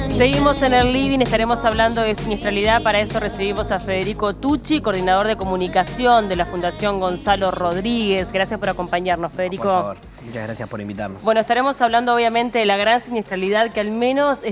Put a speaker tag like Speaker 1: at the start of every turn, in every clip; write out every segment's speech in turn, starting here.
Speaker 1: Seguimos en el living, estaremos hablando de siniestralidad. Para eso recibimos a Federico Tucci, coordinador de comunicación de la Fundación Gonzalo Rodríguez. Gracias por acompañarnos, Federico.
Speaker 2: Por favor, muchas gracias por invitarnos.
Speaker 1: Bueno, estaremos hablando obviamente de la gran siniestralidad que al menos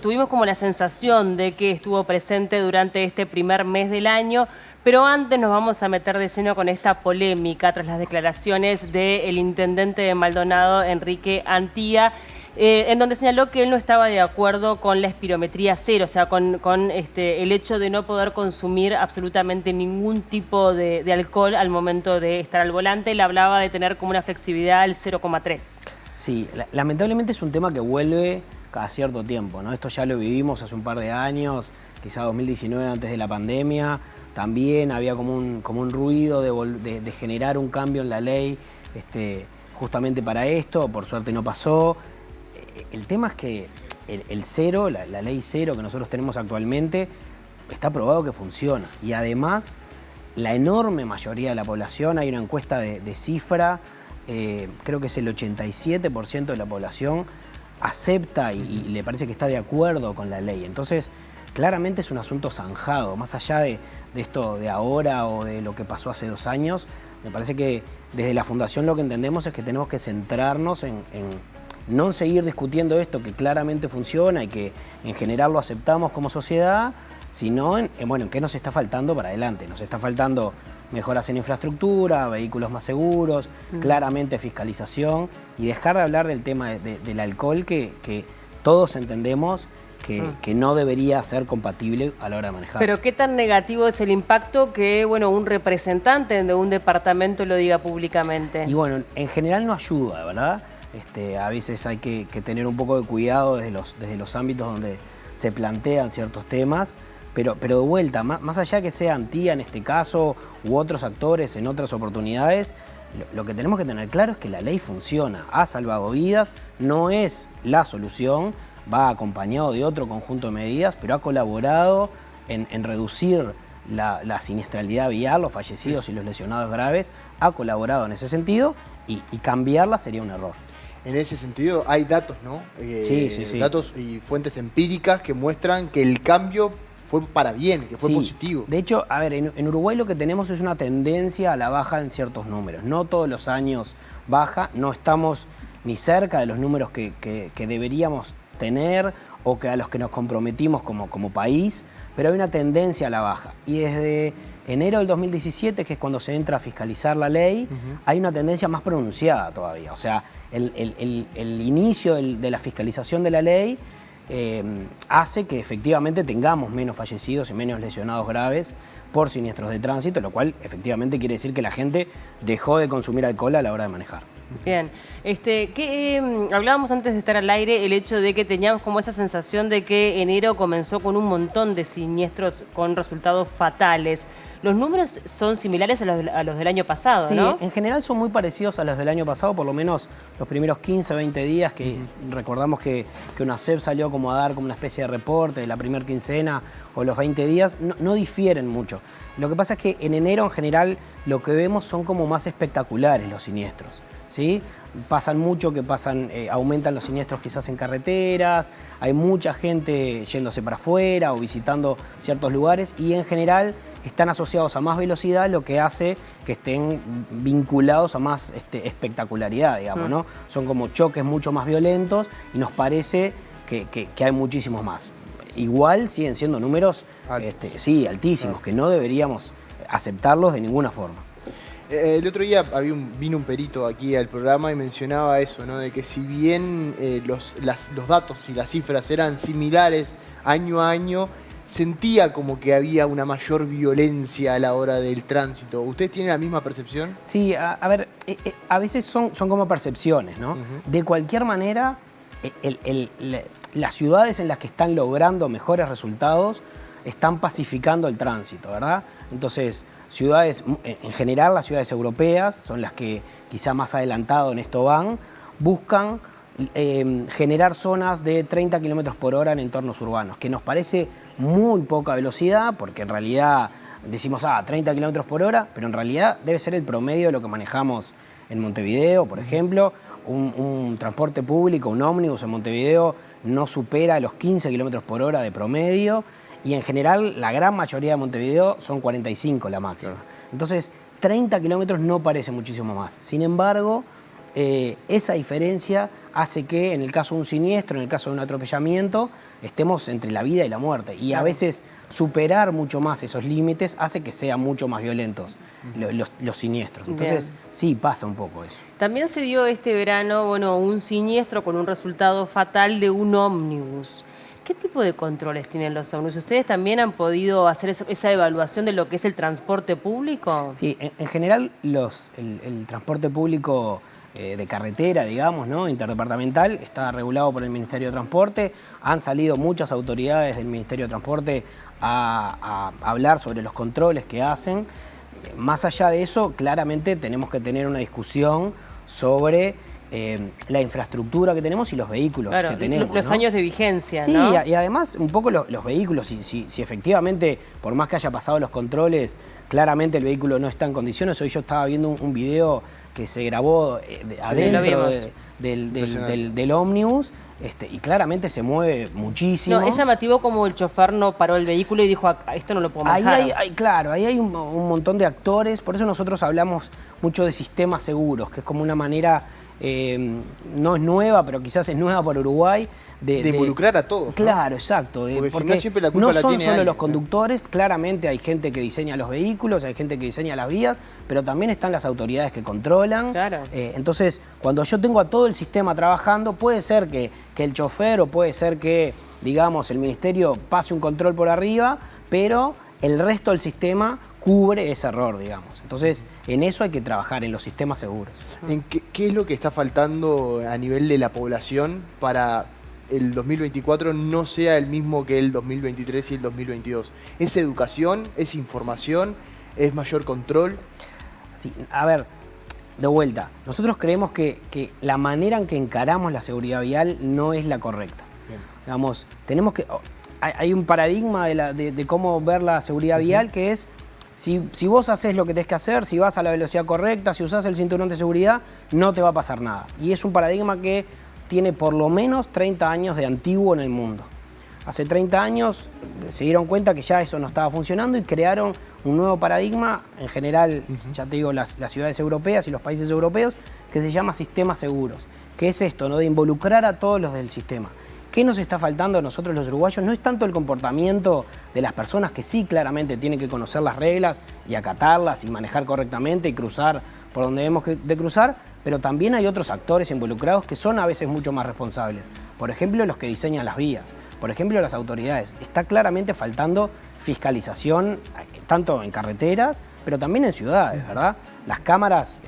Speaker 1: tuvimos como la sensación de que estuvo presente durante este primer mes del año. Pero antes nos vamos a meter de lleno con esta polémica tras las declaraciones del intendente de Maldonado, Enrique Antía, en donde señaló que él no estaba de acuerdo con la espirometría cero, o sea, con el hecho de no poder consumir absolutamente ningún tipo de alcohol al momento de estar al volante. Él hablaba de tener como una flexibilidad al 0,3.
Speaker 2: Sí, lamentablemente es un tema que vuelve cada cierto tiempo, ¿no? Esto ya lo vivimos hace un par de años, quizá 2019 antes de la pandemia. También había como un ruido de generar un cambio en la ley justamente para esto. Por suerte no pasó. El tema es que el cero, la ley cero que nosotros tenemos actualmente, está probado que funciona. Y además, la enorme mayoría de la población, hay una encuesta de cifra, creo que es el 87% de la población acepta y le parece que está de acuerdo con la ley. Entonces, claramente es un asunto zanjado, más allá de esto de ahora o de lo que pasó hace 2 años. Me parece que desde la Fundación lo que entendemos es que tenemos que centrarnos en no seguir discutiendo esto que claramente funciona y que en general lo aceptamos como sociedad, sino en qué nos está faltando para adelante. Nos está faltando mejoras en infraestructura, vehículos más seguros, claramente fiscalización, y dejar de hablar del tema del alcohol que todos entendemos que no debería ser compatible a la hora de manejar.
Speaker 1: Pero ¿qué tan negativo es el impacto que un representante de un departamento lo diga públicamente?
Speaker 2: Y bueno, en general no ayuda, ¿verdad? A veces hay que tener un poco de cuidado desde los ámbitos donde se plantean ciertos temas, pero de vuelta, más allá que sea Antía en este caso u otros actores en otras oportunidades, lo que tenemos que tener claro es que la ley funciona, ha salvado vidas, no es la solución, va acompañado de otro conjunto de medidas, pero ha colaborado en reducir la siniestralidad vial, los fallecidos y los lesionados graves, ha colaborado en ese sentido y cambiarla sería un error.
Speaker 3: En ese sentido hay datos, ¿no?
Speaker 2: Sí.
Speaker 3: Datos y fuentes empíricas que muestran que el cambio fue para bien, que fue positivo.
Speaker 2: De hecho, a ver, en Uruguay lo que tenemos es una tendencia a la baja en ciertos números. No todos los años baja, no estamos ni cerca de los números que deberíamos tener o que a los que nos comprometimos como país, pero hay una tendencia a la baja. Y desde enero del 2017, que es cuando se entra a fiscalizar la ley, hay una tendencia más pronunciada todavía. O sea, el inicio de la fiscalización de la ley hace que efectivamente tengamos menos fallecidos y menos lesionados graves por siniestros de tránsito, lo cual efectivamente quiere decir que la gente dejó de consumir alcohol a la hora de manejar.
Speaker 1: Bien, hablábamos antes de estar al aire el hecho de que teníamos como esa sensación de que enero comenzó con un montón de siniestros con resultados fatales. Los números son similares a los del año pasado,
Speaker 2: sí,
Speaker 1: ¿no?
Speaker 2: En general son muy parecidos a los del año pasado, por lo menos los primeros 15, 20 días, que recordamos que UNACEF salió como a dar como una especie de reporte de la primera quincena o los 20 días, no difieren mucho. Lo que pasa es que en enero en general lo que vemos son como más espectaculares los siniestros, ¿sí? Pasan mucho, aumentan los siniestros quizás en carreteras, hay mucha gente yéndose para afuera o visitando ciertos lugares y en general están asociados a más velocidad, lo que hace que estén vinculados a más espectacularidad, digamos, ¿no? Son como choques mucho más violentos y nos parece que hay muchísimos más. Igual siguen siendo números altísimos, que no deberíamos aceptarlos de ninguna forma.
Speaker 3: El otro día vino un perito aquí al programa y mencionaba eso, ¿no? De que si bien los datos y las cifras eran similares año a año, sentía como que había una mayor violencia a la hora del tránsito. ¿Ustedes tienen la misma percepción?
Speaker 2: Sí, a ver, a veces son como percepciones, ¿no? De cualquier manera, las ciudades en las que están logrando mejores resultados están pacificando el tránsito, ¿verdad? Entonces, ciudades, en general las ciudades europeas, son las que quizá más adelantado en esto van, buscan generar zonas de 30 km/h en entornos urbanos, que nos parece muy poca velocidad, porque en realidad decimos, 30 kilómetros por hora, pero en realidad debe ser el promedio de lo que manejamos en Montevideo, por ejemplo. Un transporte público, un ómnibus en Montevideo no supera los 15 kilómetros por hora de promedio y en general la gran mayoría de Montevideo son 45 la máxima. Claro. Entonces 30 kilómetros no parece muchísimo más. Sin embargo, esa diferencia hace que en el caso de un siniestro, en el caso de un atropellamiento, estemos entre la vida y la muerte. Y a veces superar mucho más esos límites hace que sean mucho más violentos los siniestros. Entonces, bien, sí, pasa un poco eso.
Speaker 1: También se dio este verano, un siniestro con un resultado fatal de un ómnibus. ¿Qué tipo de controles tienen los ómnibus? ¿Ustedes también han podido hacer esa evaluación de lo que es el transporte público?
Speaker 2: Sí, en general el transporte público de carretera, digamos, ¿no?, interdepartamental, está regulado por el Ministerio de Transporte. Han salido muchas autoridades del Ministerio de Transporte a hablar sobre los controles que hacen. Más allá de eso, claramente tenemos que tener una discusión sobre la infraestructura que tenemos y los vehículos que tenemos.
Speaker 1: Los años de vigencia,
Speaker 2: sí,
Speaker 1: ¿no?
Speaker 2: Y además un poco los vehículos, si efectivamente, por más que haya pasado los controles, claramente el vehículo no está en condiciones. Hoy yo estaba viendo un video que se grabó adentro del ómnibus, y claramente se mueve muchísimo.
Speaker 1: No, es llamativo como el chofer no paró el vehículo y dijo, esto no lo puedo manejar.
Speaker 2: Claro, ahí hay un montón de actores, por eso nosotros hablamos mucho de sistemas seguros, que es como una manera, no es nueva, pero quizás es nueva para Uruguay,
Speaker 3: de involucrar a todos.
Speaker 2: Claro,
Speaker 3: ¿no?
Speaker 2: Exacto.
Speaker 3: Porque si no, siempre la culpa la tiene
Speaker 2: son solo
Speaker 3: alguien,
Speaker 2: los conductores, claramente hay gente que diseña los vehículos, hay gente que diseña las vías, pero también están las autoridades que controlan.
Speaker 1: Claro.
Speaker 2: Entonces, cuando yo tengo a todo el sistema trabajando, puede ser que el chofer o puede ser que, digamos, el ministerio pase un control por arriba, pero el resto del sistema cubre ese error, digamos. Entonces, en eso hay que trabajar, en los sistemas seguros.
Speaker 3: ¿Qué es lo que está faltando a nivel de la población para el 2024 no sea el mismo que el 2023 y el 2022? ¿Es educación? ¿Es información? ¿Es mayor control?
Speaker 2: Sí, a ver, de vuelta, nosotros creemos que la manera en que encaramos la seguridad vial no es la correcta. Bien. Digamos, tenemos que... Hay un paradigma de cómo ver la seguridad vial que es, si vos haces lo que tenés que hacer, si vas a la velocidad correcta, si usás el cinturón de seguridad, no te va a pasar nada. Y es un paradigma que tiene por lo menos 30 años de antiguo en el mundo. Hace 30 años se dieron cuenta que ya eso no estaba funcionando y crearon un nuevo paradigma, en general, ya te digo, las ciudades europeas y los países europeos, que se llama sistemas seguros. Que es esto, ¿no?, de involucrar a todos los del sistema. ¿Qué nos está faltando a nosotros los uruguayos? No es tanto el comportamiento de las personas que sí claramente tienen que conocer las reglas y acatarlas y manejar correctamente y cruzar por donde debemos de cruzar, pero también hay otros actores involucrados que son a veces mucho más responsables. Por ejemplo, los que diseñan las vías, por ejemplo, las autoridades. Está claramente faltando fiscalización, tanto en carreteras, pero también en ciudades, ¿verdad? Las cámaras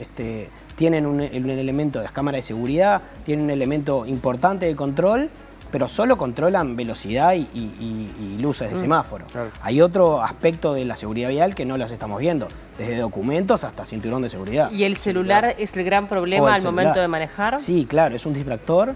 Speaker 2: tienen un elemento, las cámaras de seguridad tienen un elemento importante de control, pero solo controlan velocidad y luces de semáforo. Claro. Hay otro aspecto de la seguridad vial que no los estamos viendo, desde documentos hasta cinturón de seguridad.
Speaker 1: ¿Y el celular es el gran problema al momento de manejar?
Speaker 2: Sí, claro, es un distractor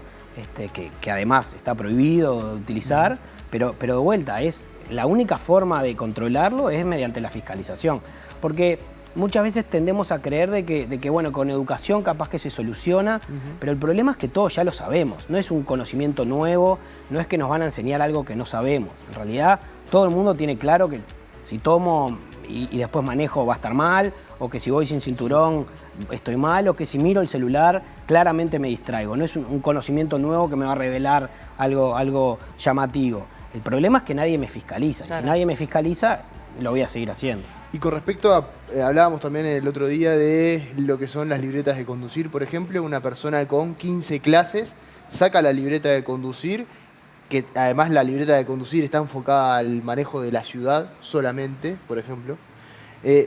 Speaker 2: que además está prohibido de utilizar, pero de vuelta, es la única forma de controlarlo es mediante la fiscalización. Porque muchas veces tendemos a creer de que bueno, con educación capaz que se soluciona, pero el problema es que todos ya lo sabemos, no es un conocimiento nuevo, no es que nos van a enseñar algo que no sabemos. En realidad, todo el mundo tiene claro que si tomo y después manejo va a estar mal, o que si voy sin cinturón estoy mal, o que si miro el celular claramente me distraigo. No es un conocimiento nuevo que me va a revelar algo llamativo. El problema es que nadie me fiscaliza, claro. Y si nadie me fiscaliza, lo voy a seguir haciendo.
Speaker 3: Y con respecto a, hablábamos también el otro día de lo que son las libretas de conducir, por ejemplo, una persona con 15 clases saca la libreta de conducir, que además la libreta de conducir está enfocada al manejo de la ciudad solamente, por ejemplo.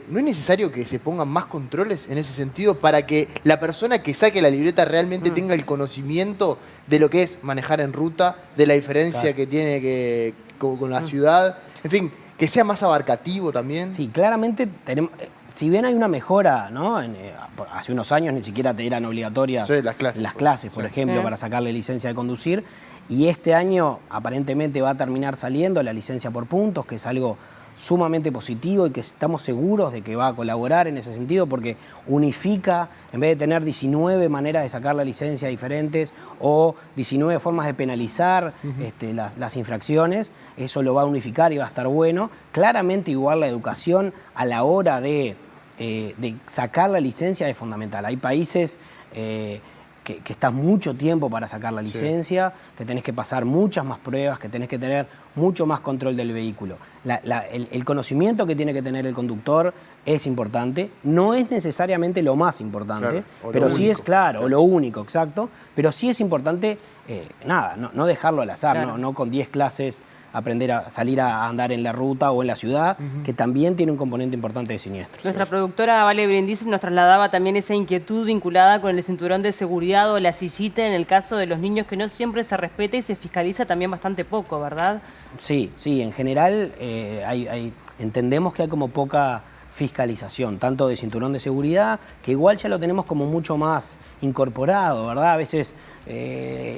Speaker 3: ¿No es necesario que se pongan más controles en ese sentido para que la persona que saque la libreta realmente tenga el conocimiento de lo que es manejar en ruta, de la diferencia que tiene con la ciudad? En fin, que sea más abarcativo también.
Speaker 2: Sí, claramente tenemos, si bien hay una mejora, ¿no? Hace unos años ni siquiera te eran obligatorias
Speaker 3: las clases,
Speaker 2: por ejemplo, para sacarle licencia de conducir. Y este año aparentemente va a terminar saliendo la licencia por puntos, que es algo sumamente positivo y que estamos seguros de que va a colaborar en ese sentido porque unifica, en vez de tener 19 maneras de sacar la licencia diferentes o 19 formas de penalizar las infracciones, eso lo va a unificar y va a estar bueno. Claramente igual la educación a la hora de sacar la licencia es fundamental. Hay países que estás mucho tiempo para sacar la licencia, que tenés que pasar muchas más pruebas, que tenés que tener mucho más control del vehículo. El conocimiento que tiene que tener el conductor es importante, no es necesariamente lo más importante, pero sí es o lo único, exacto, pero sí es importante, no dejarlo al azar, no con 10 clases aprender a salir a andar en la ruta o en la ciudad, que también tiene un componente importante de siniestros.
Speaker 1: Nuestra productora Vale Brindisi nos trasladaba también esa inquietud vinculada con el cinturón de seguridad o la sillita en el caso de los niños, que no siempre se respeta y se fiscaliza también bastante poco, ¿verdad?
Speaker 2: Sí, en general entendemos que hay como poca fiscalización, tanto de cinturón de seguridad, que igual ya lo tenemos como mucho más incorporado, ¿verdad? A veces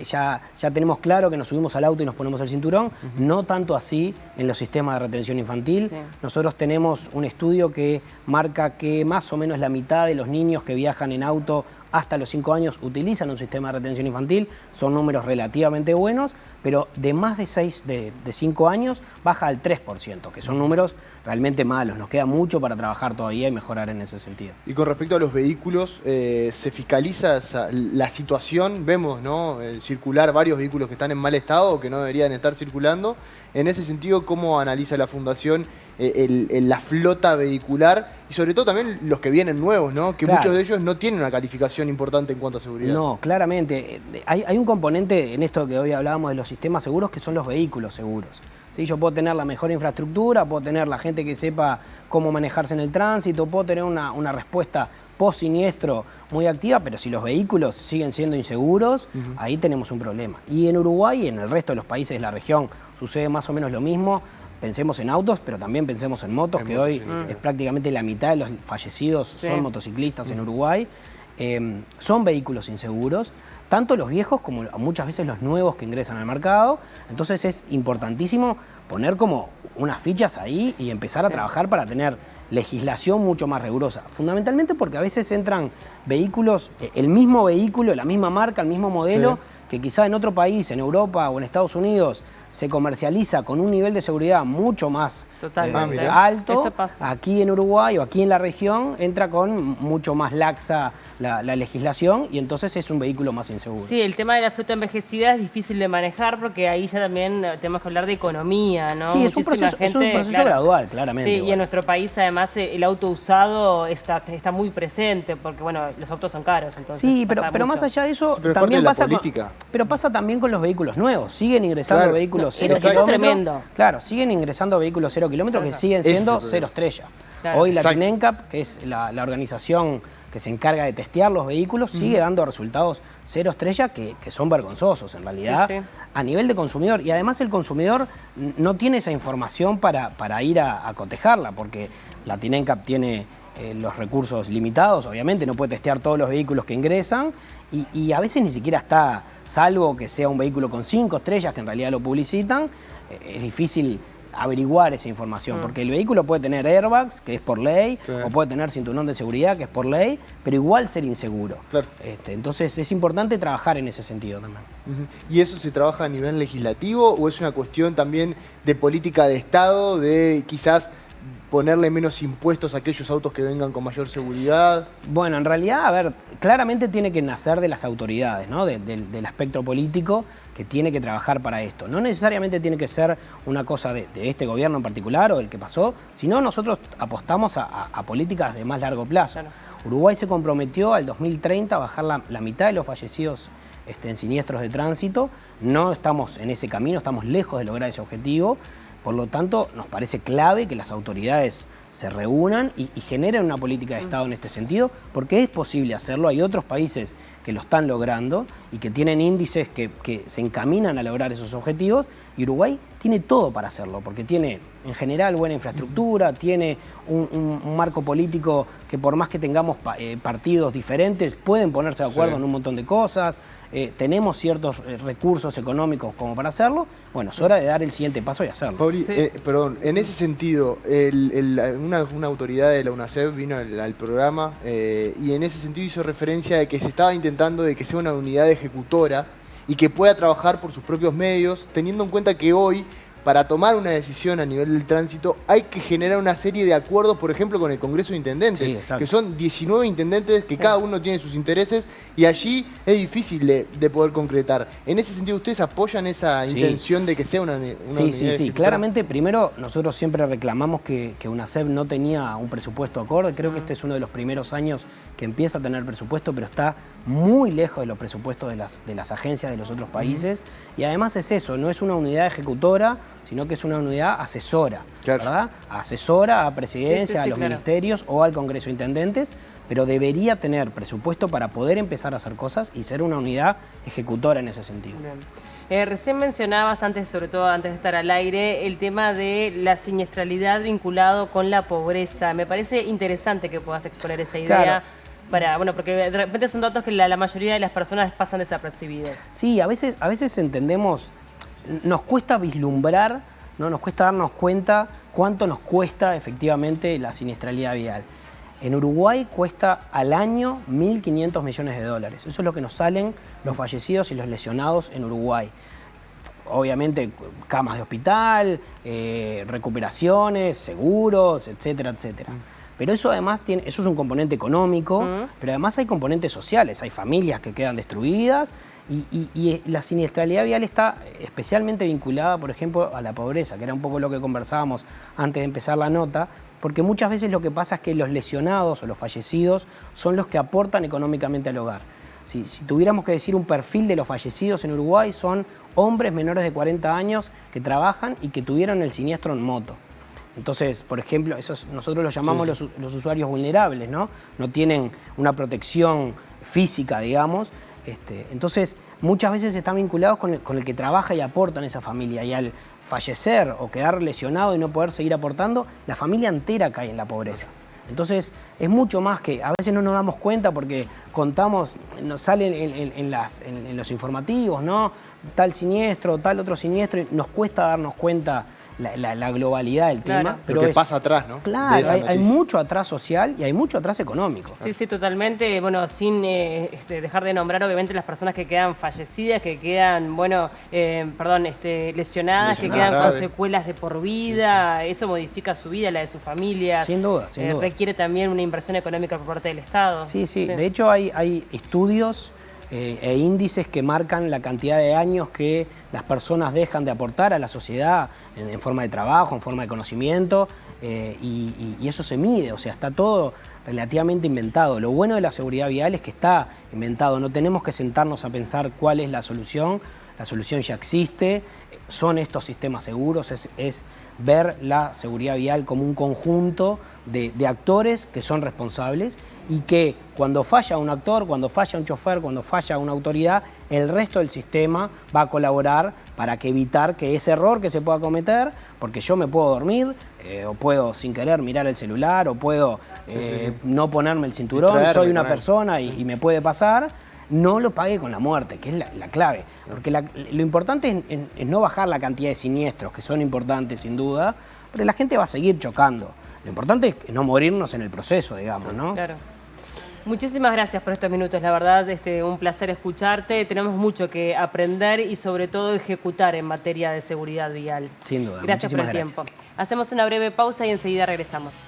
Speaker 2: ya tenemos claro que nos subimos al auto y nos ponemos el cinturón, no tanto así en los sistemas de retención infantil. Nosotros tenemos un estudio que marca que más o menos la mitad de los niños que viajan en auto hasta los 5 años utilizan un sistema de retención infantil, son números relativamente buenos, pero de más de 5 años baja al 3%, que son números realmente malos. Nos queda mucho para trabajar todavía y mejorar en ese sentido.
Speaker 3: Y con respecto a los vehículos, ¿se fiscaliza la situación? Vemos, ¿no?, circular varios vehículos que están en mal estado o que no deberían estar circulando. En ese sentido, ¿cómo analiza la Fundación la flota vehicular? Y sobre todo también los que vienen nuevos, ¿no? Que muchos de ellos no tienen una calificación importante en cuanto a seguridad.
Speaker 2: No, claramente. Hay un componente en esto que hoy hablábamos de los sistemas seguros, que son los vehículos seguros. ¿Sí? Yo puedo tener la mejor infraestructura, puedo tener la gente que sepa cómo manejarse en el tránsito, puedo tener una respuesta post-siniestro muy activa, pero si los vehículos siguen siendo inseguros, ahí tenemos un problema. Y en Uruguay y en el resto de los países de la región sucede más o menos lo mismo. Pensemos en autos, pero también pensemos en motos, que hoy es prácticamente la mitad de los fallecidos son motociclistas en Uruguay. Son vehículos inseguros, tanto los viejos como muchas veces los nuevos que ingresan al mercado. Entonces es importantísimo poner como unas fichas ahí y empezar a trabajar para tener legislación mucho más rigurosa. Fundamentalmente porque a veces entran vehículos, el mismo vehículo, la misma marca, el mismo modelo, que quizá en otro país, en Europa o en Estados Unidos, se comercializa con un nivel de seguridad mucho más alto. Aquí en Uruguay o aquí en la región entra con mucho más laxa la legislación y entonces es un vehículo más inseguro.
Speaker 1: Sí, el tema de la flota envejecida es difícil de manejar porque ahí ya también tenemos que hablar de economía, ¿no?
Speaker 2: Sí, es un proceso gradual, claramente.
Speaker 1: Sí, y en nuestro país además el auto usado está muy presente porque, bueno, los autos son caros. Entonces
Speaker 2: sí, pero más allá de eso, también pasa también con los vehículos nuevos. Siguen ingresando vehículos 0 kilómetros.
Speaker 1: Es tremendo.
Speaker 2: Claro, siguen ingresando vehículos 0 kilómetros que siguen siendo 0 estrella. Claro. Hoy la TINENCAP, que es la organización que se encarga de testear los vehículos, sigue dando resultados 0 estrella que son vergonzosos en realidad a nivel de consumidor. Y además el consumidor no tiene esa información para ir a cotejarla, porque la TINENCAP tiene los recursos limitados, obviamente, no puede testear todos los vehículos que ingresan y a veces ni siquiera está, salvo que sea un vehículo con 5 estrellas, que en realidad lo publicitan, es difícil averiguar esa información, porque el vehículo puede tener airbags, que es por ley, o puede tener cinturón de seguridad, que es por ley, pero igual ser inseguro. Claro. Entonces es importante trabajar en ese sentido también.
Speaker 3: ¿Y eso se trabaja a nivel legislativo o es una cuestión también de política de Estado, de quizás ponerle menos impuestos a aquellos autos que vengan con mayor seguridad?
Speaker 2: Bueno, en realidad, a ver, claramente tiene que nacer de las autoridades, ¿no? Del aspecto político que tiene que trabajar para esto. No necesariamente tiene que ser una cosa de este gobierno en particular o del que pasó, sino nosotros apostamos a políticas de más largo plazo. Claro. Uruguay se comprometió al 2030 a bajar la mitad de los fallecidos en siniestros de tránsito. No estamos en ese camino, estamos lejos de lograr ese objetivo. Por lo tanto, nos parece clave que las autoridades se reúnan y generen una política de Estado en este sentido, porque es posible hacerlo. Hay otros países que lo están logrando y que tienen índices que se encaminan a lograr esos objetivos, y Uruguay tiene todo para hacerlo, porque tiene en general buena infraestructura, tiene un marco político que por más que tengamos partidos diferentes, pueden ponerse de acuerdo en un montón de cosas, tenemos ciertos recursos económicos como para hacerlo. Bueno, es hora de dar el siguiente paso y hacerlo.
Speaker 3: Pauli, perdón, en ese sentido, una autoridad de la UNACEF vino al programa y en ese sentido hizo referencia de que se estaba intentando de que sea una unidad ejecutora y que pueda trabajar por sus propios medios, teniendo en cuenta que hoy, para tomar una decisión a nivel del tránsito, hay que generar una serie de acuerdos, por ejemplo, con el Congreso de Intendentes, que son 19 intendentes que cada uno tiene sus intereses y allí es difícil de poder concretar. En ese sentido, ¿ustedes apoyan esa intención de que sea una unidad ejecutora?
Speaker 2: Sí. Claramente, primero, nosotros siempre reclamamos que UNACEF no tenía un presupuesto acorde. Creo que este es uno de los primeros años que empieza a tener presupuesto, pero está muy lejos de los presupuestos de las agencias de los otros países. Y además es eso, no es una unidad ejecutora, sino que es una unidad asesora, ¿verdad? Asesora a presidencia, a los ministerios o al Congreso de Intendentes, pero debería tener presupuesto para poder empezar a hacer cosas y ser una unidad ejecutora en ese sentido.
Speaker 1: Recién mencionabas, sobre todo antes de estar al aire, el tema de la siniestralidad vinculado con la pobreza. Me parece interesante que puedas exponer esa idea. Porque de repente son datos que la mayoría de las personas pasan desapercibidos.
Speaker 2: Sí, a veces entendemos, nos cuesta vislumbrar, ¿no? Nos cuesta darnos cuenta cuánto nos cuesta efectivamente la siniestralidad vial. En Uruguay cuesta al año 1.500 millones de dólares. Eso es lo que nos salen los fallecidos y los lesionados en Uruguay. Obviamente camas de hospital, recuperaciones, seguros, etcétera, etcétera. Pero eso además eso es un componente económico, pero además hay componentes sociales, hay familias que quedan destruidas y la siniestralidad vial está especialmente vinculada, por ejemplo, a la pobreza, que era un poco lo que conversábamos antes de empezar la nota, porque muchas veces lo que pasa es que los lesionados o los fallecidos son los que aportan económicamente al hogar. Si tuviéramos que decir un perfil de los fallecidos en Uruguay, son hombres menores de 40 años que trabajan y que tuvieron el siniestro en moto. Entonces, por ejemplo, nosotros los llamamos los usuarios vulnerables, ¿no? No tienen una protección física, digamos. Entonces, muchas veces están vinculados con el que trabaja y aporta en esa familia. Y al fallecer o quedar lesionado y no poder seguir aportando, la familia entera cae en la pobreza. Entonces, es mucho más que a veces no nos damos cuenta porque contamos, nos sale en los informativos, ¿no? Tal siniestro, tal otro siniestro, y nos cuesta darnos cuenta la globalidad del tema.
Speaker 3: Pero lo que pasa atrás, ¿no?
Speaker 2: Claro, hay mucho atrás social y hay mucho atrás económico.
Speaker 1: Sí, totalmente. Bueno, sin dejar de nombrar obviamente las personas que quedan fallecidas, que quedan, lesionadas, que quedan con secuelas de por vida. Eso modifica su vida, la de su familia.
Speaker 2: Sin duda.
Speaker 1: Requiere también una inversión económica por parte del Estado.
Speaker 2: Sí. De hecho, hay estudios e índices que marcan la cantidad de años que las personas dejan de aportar a la sociedad en forma de trabajo, en forma de conocimiento, y eso se mide, o sea, está todo relativamente inventado. Lo bueno de la seguridad vial es que está inventado, no tenemos que sentarnos a pensar cuál es la solución ya existe, son estos sistemas seguros, es ver la seguridad vial como un conjunto de actores que son responsables y que cuando falla un actor, cuando falla un chofer, cuando falla una autoridad, el resto del sistema va a colaborar para evitar que ese error que se pueda cometer, porque yo me puedo dormir, o puedo sin querer mirar el celular, o puedo no ponerme el cinturón, soy una persona y me puede pasar, no lo pague con la muerte, que es la clave. Porque lo importante es no bajar la cantidad de siniestros, que son importantes sin duda, pero la gente va a seguir chocando. Lo importante es no morirnos en el proceso, digamos, ¿no?
Speaker 1: Claro. Muchísimas gracias por estos minutos, la verdad, un placer escucharte. Tenemos mucho que aprender y sobre todo ejecutar en materia de seguridad vial.
Speaker 2: Sin duda.
Speaker 1: Gracias por el tiempo. Hacemos una breve pausa y enseguida regresamos.